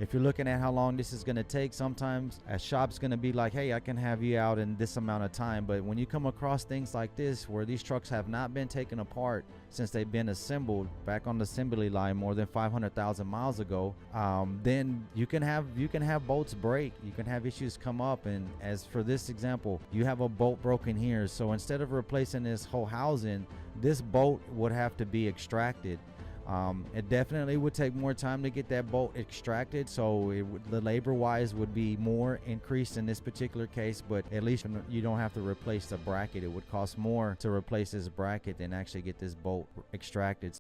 If you're looking at how long this is going to take, sometimes a shop's going to be like, hey, I can have you out in this amount of time. But when you come across things like this, where these trucks have not been taken apart since they've been assembled back on the assembly line more than 500,000 miles ago, then you can have bolts break. You can have issues come up. And as for this example, you have a bolt broken here. So instead of replacing this whole housing, this bolt would have to be extracted. It definitely would take more time to get that bolt extracted, so the labor-wise would be more increased in this particular case, but at least you don't have to replace the bracket. It would cost more to replace this bracket than actually get this bolt extracted.